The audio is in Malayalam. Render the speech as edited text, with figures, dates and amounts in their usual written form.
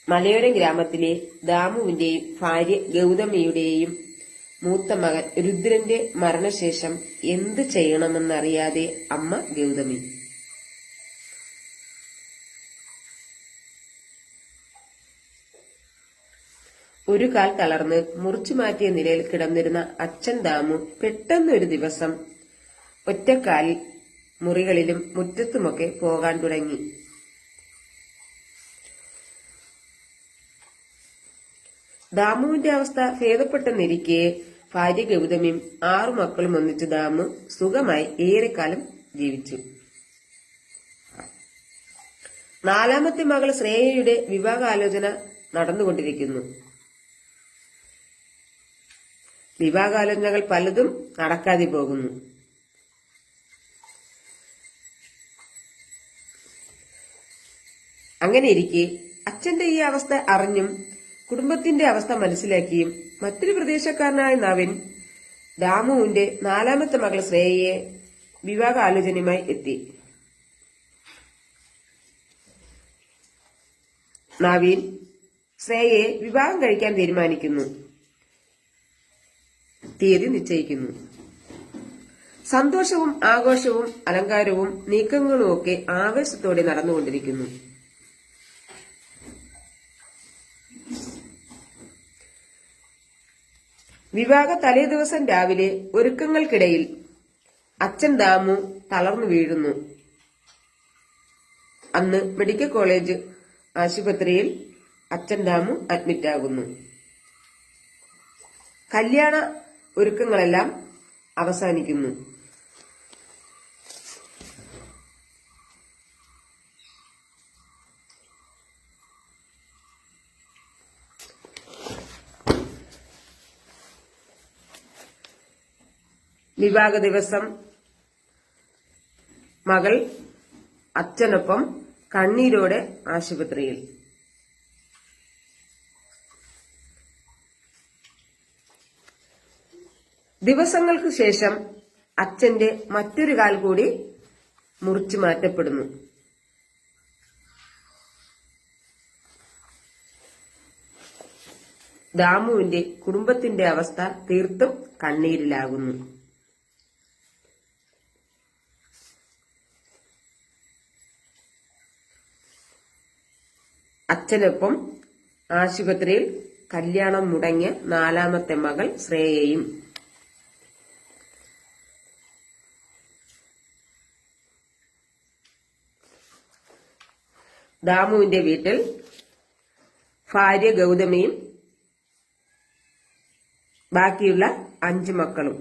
മലയോര ഗ്രാമത്തിലെ ദാമുവിന്റെയും ഭാര്യ ഗൗതമിയുടെയും മൂത്ത മകൻ രുദ്രന്റെ മരണശേഷം എന്ത് ചെയ്യണമെന്നറിയാതെ അമ്മ ഗൗതമി. ഒരു കാൽ തളർന്ന് മുറിച്ചുമാറ്റിയ നിലയിൽ കിടന്നിരുന്ന അച്ഛൻ ദാമു പെട്ടെന്നൊരു ദിവസം ഒറ്റക്കാലിൽ മുറികളിലും മുറ്റത്തുമൊക്കെ പോകാൻ തുടങ്ങി. ദാമുവിന്റെ അവസ്ഥ ഭേദപ്പെട്ടെന്നിരിക്കെ ഭാര്യ ഗൗതമിയും 6 മക്കളും ഒന്നിച്ച് ദാമു സുഖമായി ഏറെക്കാലം ജീവിച്ചു. 4ാമത്തെ മകൾ ശ്രേയയുടെ വിവാഹാലോചന നടന്നുകൊണ്ടിരിക്കുന്നു. വിവാഹാലോചനകൾ പലതും നടക്കാതെ പോകുന്നു. അങ്ങനെയിരിക്കെ അച്ഛന്റെ ഈ അവസ്ഥ അറിഞ്ഞും കുടുംബത്തിന്റെ അവസ്ഥ മനസ്സിലാക്കിയും മറ്റൊരു പ്രദേശക്കാരനായ നവീൻ ദാമുവിന്റെ 4ാമത്തെ മകൾ ശ്രേയയെ വിവാഹാലോചനയുമായി എത്തി. നവീൻ ശ്രേയയെ വിവാഹം കഴിക്കാൻ തീരുമാനിക്കുന്നു. തീയതി നിശ്ചയിക്കുന്നു. സന്തോഷവും ആഘോഷവും അലങ്കാരവും നീക്കങ്ങളുമൊക്കെ ആവേശത്തോടെ നടന്നുകൊണ്ടിരിക്കുന്നു. വിവാഹ തലേദിവസം രാവിലെ ഒരുക്കങ്ങൾക്കിടയിൽ അച്ഛൻ ദാമു തളർന്നു വീഴുന്നു. അന്ന് മെഡിക്കൽ കോളേജ് ആശുപത്രിയിൽ അച്ഛൻ ദാമു അഡ്മിറ്റാകുന്നു. കല്യാണ ഒരുക്കങ്ങളെല്ലാം അവസാനിക്കുന്നു. വിവാഹ ദിവസം മകൾ അച്ഛനൊപ്പം കണ്ണീരോടെ ആശുപത്രിയിൽ. ദിവസങ്ങൾക്ക് ശേഷം അച്ഛന്റെ മറ്റൊരു കാൽ കൂടി മുറിച്ചു മാറ്റപ്പെടുന്നു. ദാമുവിന്റെ കുടുംബത്തിന്റെ അവസ്ഥ തീർത്തും കണ്ണീരിലാകുന്നു. അച്ഛനൊപ്പം ആശുപത്രിയിൽ കല്യാണം മുടങ്ങിയ 4ാമത്തെ മകൾ ശ്രേയയും. ദാമുവിന്റെ വീട്ടിൽ ഭാര്യ ഗൗതമിയും ബാക്കിയുള്ള 5 മക്കളും.